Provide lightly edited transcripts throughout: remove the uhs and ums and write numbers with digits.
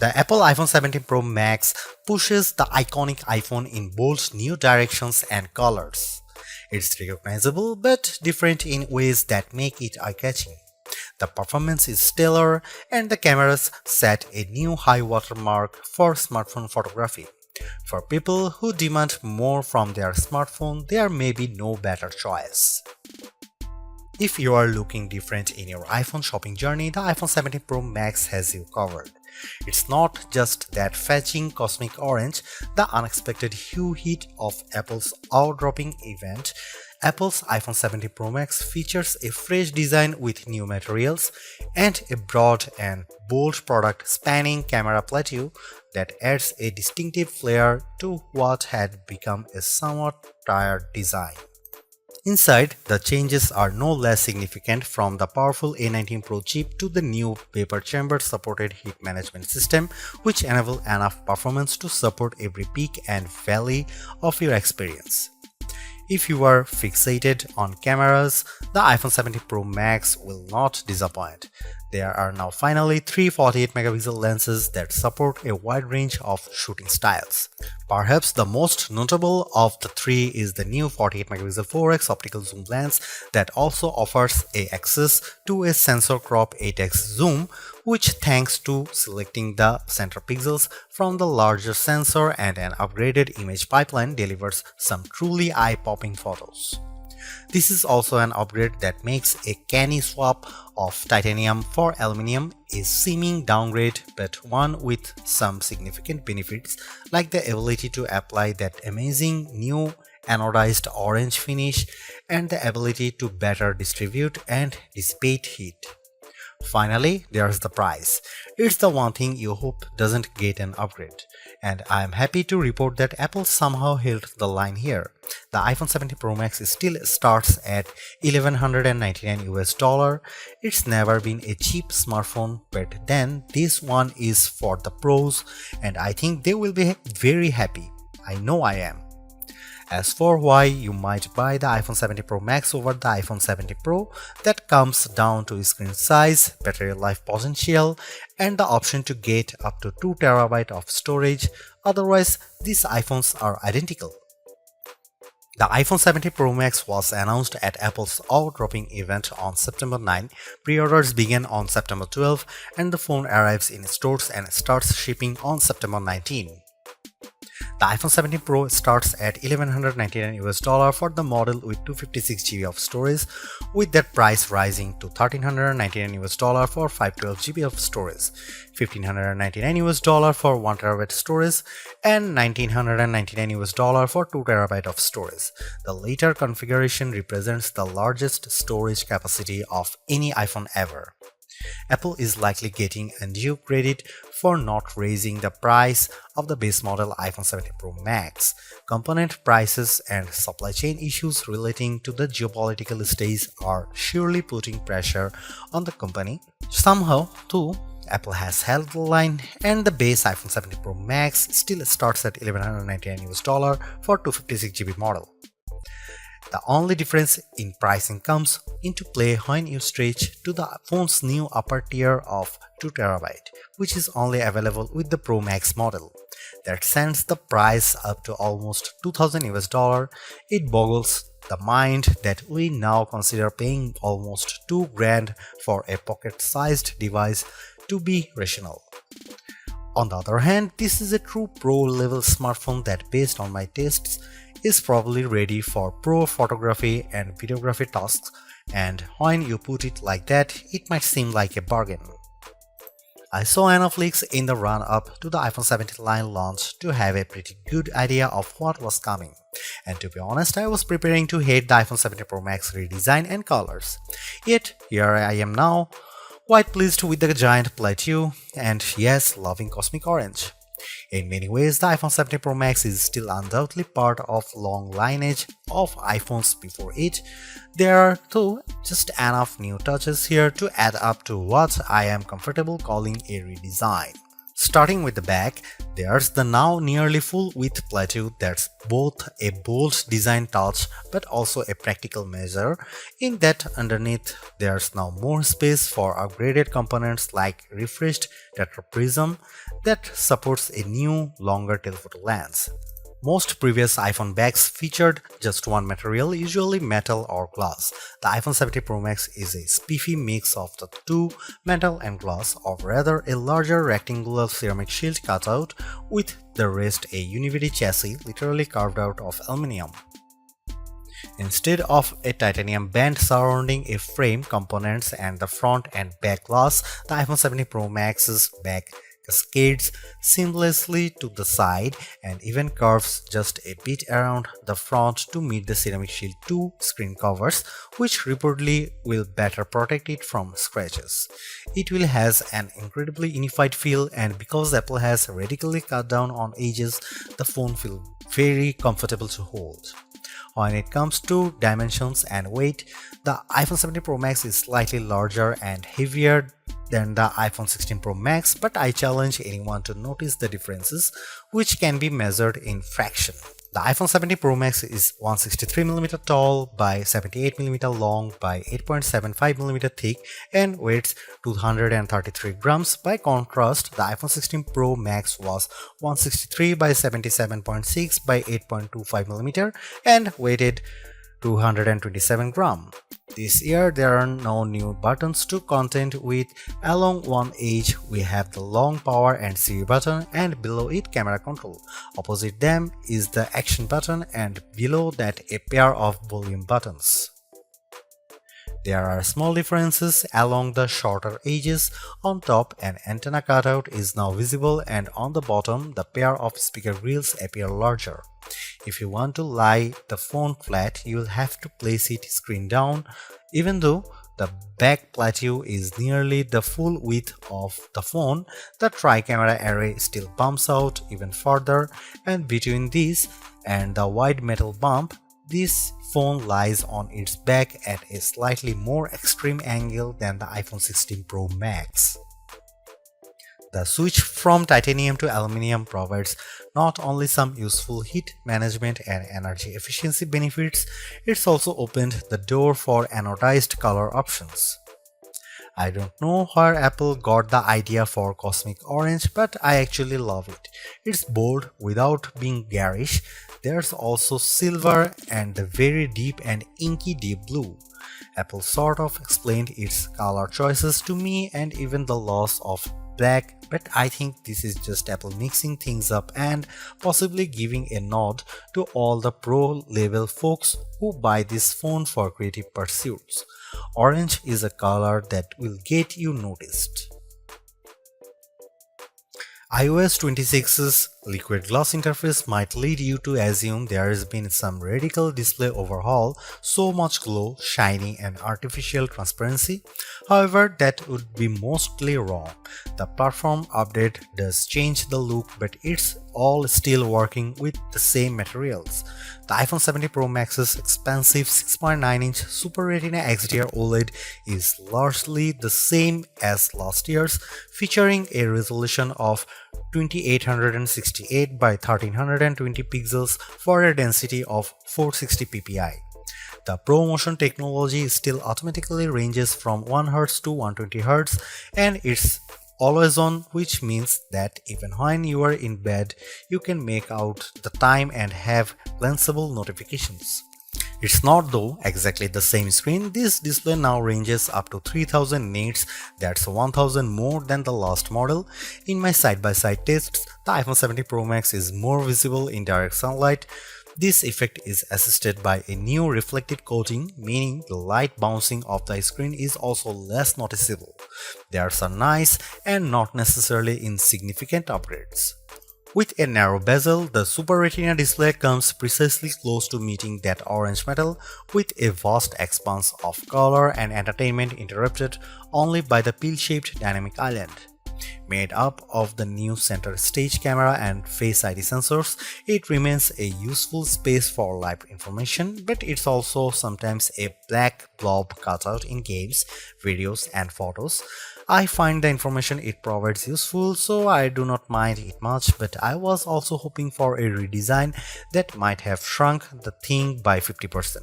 The Apple iPhone 17 Pro Max pushes the iconic iPhone in bold new directions and colors. It's recognizable but different in ways that make it eye-catching. The performance is stellar and the cameras set a new high watermark for smartphone photography. For people who demand more from their smartphone, there may be no better choice. If you are looking different in your iPhone shopping journey, the iPhone 17 Pro Max has you covered. It's not just that fetching cosmic orange, the unexpected hue heat of Apple's eye-dropping event. Apple's iPhone 17 Pro Max features a fresh design with new materials and a broad and bold product spanning camera plateau that adds a distinctive flair to what had become a somewhat tired design. Inside, the changes are no less significant, from the powerful A19 Pro chip to the new vapor chamber supported heat management system, which enable enough performance to support every peak and valley of your experience. If you are fixated on cameras, the iPhone 17 Pro Max will not disappoint. There are now finally three 48-megapixel lenses that support a wide range of shooting styles. Perhaps the most notable of the three is the new 48-megapixel 4x optical zoom lens that also offers access to a sensor crop 8x zoom, which, thanks to selecting the center pixels from the larger sensor and an upgraded image pipeline, delivers some truly eye-popping photos. This is also an upgrade that makes a canny swap of titanium for aluminum a seeming downgrade, but one with some significant benefits, like the ability to apply that amazing new anodized orange finish and the ability to better distribute and dissipate heat. Finally, there's the price. It's the one thing you hope doesn't get an upgrade. And I am happy to report that Apple somehow held the line here. The iPhone 17 Pro Max still starts at $1,199 US. It's never been a cheap smartphone, but then this one is for the pros, and I think they will be very happy. I know I am. As for why you might buy the iPhone 17 Pro Max over the iPhone 17 Pro, that comes down to screen size, battery life potential, and the option to get up to 2TB of storage. Otherwise, these iPhones are identical. The iPhone 17 Pro Max was announced at Apple's eye-dropping event on September 9. Pre-orders began on September 12, and the phone arrives in stores and starts shipping on September 19. The iPhone 17 Pro starts at $1,199 for the model with 256GB of storage, with that price rising to $1,399 for 512GB of storage, $1,599 for 1TB storage, and $1,999 for 2TB of storage. The later configuration represents the largest storage capacity of any iPhone ever. Apple is likely getting undue credit for not raising the price of the base model iPhone 17 Pro Max. Component prices and supply chain issues relating to the geopolitical stage are surely putting pressure on the company. Somehow, too, Apple has held the line, and the base iPhone 17 Pro Max still starts at $1,199 for 256GB model. The only difference in pricing comes into play when you stretch to the phone's new upper tier of 2TB, which is only available with the Pro Max model. That sends the price up to almost $2,000. It boggles the mind that we now consider paying almost $2,000 for a pocket-sized device to be rational. On the other hand, this is a true pro-level smartphone that, based on my tastes, is probably ready for pro photography and videography tasks, and when you put it like that, it might seem like a bargain. I saw enough leaks in the run-up to the iPhone 17 line launch to have a pretty good idea of what was coming, and to be honest, I was preparing to hate the iPhone 17 Pro Max redesign and colors. Yet, here I am now, quite pleased with the giant plateau, and yes, loving cosmic orange. In many ways, the iPhone 17 Pro Max is still undoubtedly part of long lineage of iPhones before it. There are, though, just enough new touches here to add up to what I am comfortable calling a redesign. Starting with the back, there's the now nearly full-width plateau that's both a bold design touch but also a practical measure, in that underneath there's now more space for upgraded components like refreshed tetraprism that supports a new, longer telephoto lens. Most previous iPhone bags featured just one material, usually metal or glass. The iPhone 17 Pro Max is a spiffy mix of the two, metal and glass, or rather a larger rectangular ceramic shield cutout with the rest a univity chassis literally carved out of aluminum. Instead of a titanium band surrounding a frame, components and the front and back glass, the iPhone 17 Pro Max's back cascades seamlessly to the side and even curves just a bit around the front to meet the Ceramic Shield 2 screen covers, which reportedly will better protect it from scratches. It will has an incredibly unified feel, and because Apple has radically cut down on edges, the phone feels very comfortable to hold. When it comes to dimensions and weight, the iPhone 17 Pro Max is slightly larger and heavier than the iPhone 16 Pro Max, but I challenge anyone to notice the differences, which can be measured in fraction. The iPhone 17 Pro Max is 163mm tall by 78mm long by 8.75mm thick and weighs 233 grams. By contrast, the iPhone 16 Pro Max was 163 by 77.6 by 8.25mm and weighed 227 grams. This year there are no new buttons to contend with. Along one edge we have the long power and Siri button, and below it camera control. Opposite them is the action button, and below that a pair of volume buttons. There are small differences along the shorter edges. On top, an antenna cutout is now visible, and on the bottom the pair of speaker grills appear larger. If you want to lie the phone flat, you will have to place it screen down. Even though the back plateau is nearly the full width of the phone, the tri-camera array still bumps out even further, and between this and the wide metal bump, this phone lies on its back at a slightly more extreme angle than the iPhone 16 Pro Max. The switch from titanium to aluminum provides not only some useful heat management and energy efficiency benefits, it's also opened the door for anodized color options. I don't know where Apple got the idea for cosmic orange, but I actually love it. It's bold without being garish. There's also silver and the very deep and inky deep blue. Apple sort of explained its color choices to me and even the loss of black, but I think this is just Apple mixing things up and possibly giving a nod to all the pro level folks who buy this phone for creative pursuits. Orange is a color that will get you noticed. iOS 26's liquid glass interface might lead you to assume there has been some radical display overhaul, so much glow, shiny and artificial transparency. However, that would be mostly wrong. The platform update does change the look, but it's all still working with the same materials. The iPhone 17 Pro Max's expansive 6.9-inch Super Retina XDR OLED is largely the same as last year's, featuring a resolution of 2868 by 1320 pixels for a density of 460 ppi. The ProMotion technology still automatically ranges from 1Hz to 120Hz, and it's always on, which means that even when you are in bed, you can make out the time and have glanceable notifications. It's not though exactly the same screen. This display now ranges up to 3000 nits, that's 1000 more than the last model. In my side-by-side tests, the iPhone 17 Pro Max is more visible in direct sunlight. This effect is assisted by a new reflective coating, meaning the light bouncing off the screen is also less noticeable. There's a nice and not necessarily insignificant upgrades. With a narrow bezel, the Super Retina display comes precisely close to meeting that orange metal, with a vast expanse of color and entertainment interrupted only by the pill-shaped dynamic island. Made up of the new center stage camera and Face ID sensors, it remains a useful space for live information, but it's also sometimes a black blob cutout in games, videos and photos. I find the information it provides useful, so I do not mind it much, but I was also hoping for a redesign that might have shrunk the thing by 50%.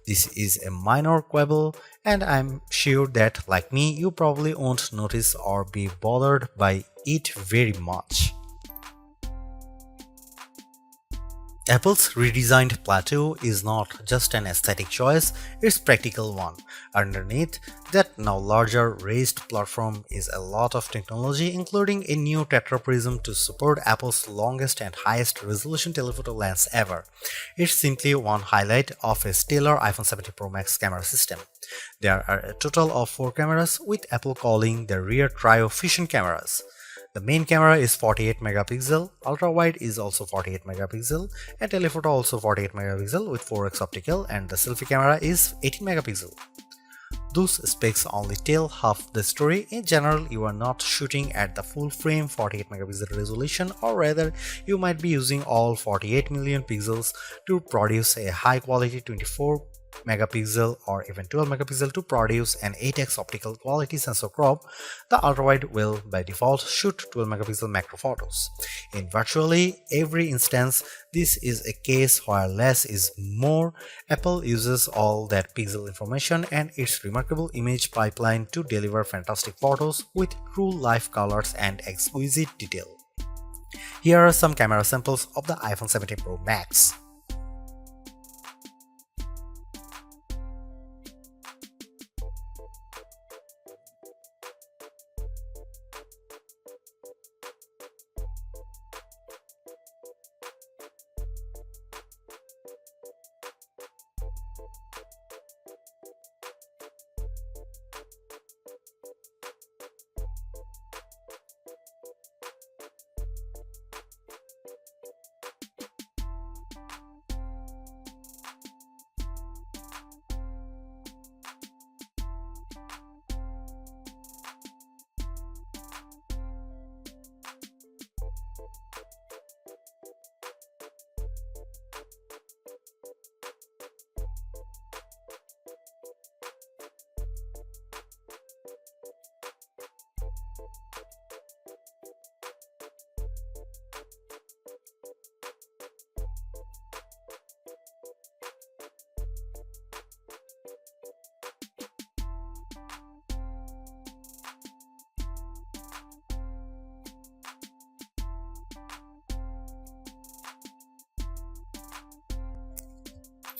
This is a minor quibble, and I'm sure that, like me, you probably won't notice or be bothered by it very much. Apple's redesigned plateau is not just an aesthetic choice, it's a practical one. Underneath that now larger raised platform is a lot of technology, including a new tetraprism to support Apple's longest and highest resolution telephoto lens ever. It's simply one highlight of a stellar iPhone 17 Pro Max camera system. There are a total of 4 cameras, with Apple calling the rear trio fusion cameras. The main camera is 48 megapixel, ultra-wide is also 48 megapixel, and telephoto also 48 megapixel with 4x optical, and the selfie camera is 18 megapixel. Those specs only tell half the story. In general, you are not shooting at the full frame 48 megapixel resolution, or rather, you might be using all 48 million pixels to produce a high quality 24 megapixel or even 12 megapixel to produce an 8x optical quality sensor crop. The ultrawide will by default shoot 12 megapixel macro photos. In virtually every instance, this is a case where less is more. Apple uses all that pixel information and its remarkable image pipeline to deliver fantastic photos with true life colors and exquisite detail. Here are some camera samples of the iPhone 17 Pro Max.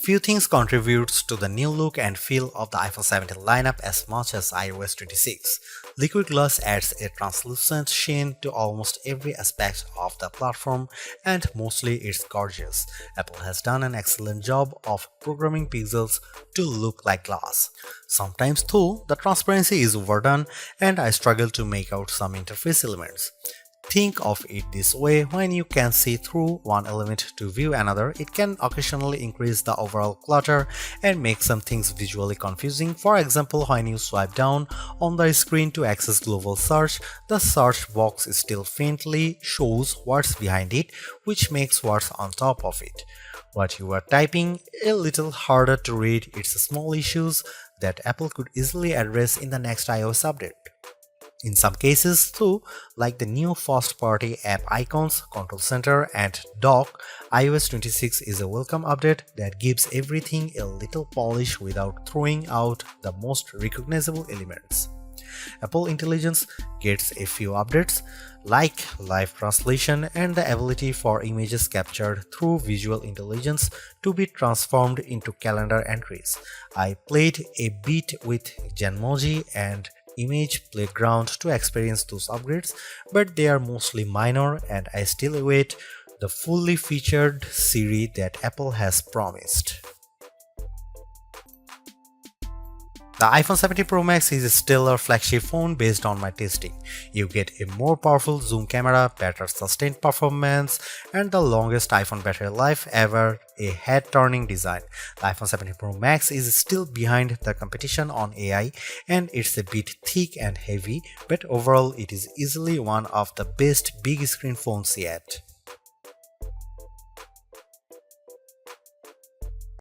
Few things contributes to the new look and feel of the iPhone 17 lineup as much as iOS 26. Liquid glass adds a translucent sheen to almost every aspect of the platform, and mostly it's gorgeous. Apple has done an excellent job of programming pixels to look like glass. Sometimes though, the transparency is overdone and I struggle to make out some interface elements. Think of it this way: when you can see through one element to view another, it can occasionally increase the overall clutter and make some things visually confusing. For example, when you swipe down on the screen to access global search, the search box still faintly shows what's behind it, which makes what's on top of it, what you are typing, a little harder to read. It's small issues that Apple could easily address in the next iOS update. In some cases too, like the new first-party app icons, control center, and dock, iOS 26 is a welcome update that gives everything a little polish without throwing out the most recognizable elements. Apple Intelligence gets a few updates, like live translation and the ability for images captured through visual intelligence to be transformed into calendar entries. I played a bit with Genmoji and Image Playground to experience those upgrades, but they are mostly minor and I still await the fully featured Siri that Apple has promised. The iPhone 17 Pro Max is still a flagship phone based on my testing. You get a more powerful zoom camera, better sustained performance, and the longest iPhone battery life ever, a head-turning design. The iPhone 17 Pro Max is still behind the competition on AI, and it's a bit thick and heavy, but overall it is easily one of the best big screen phones yet.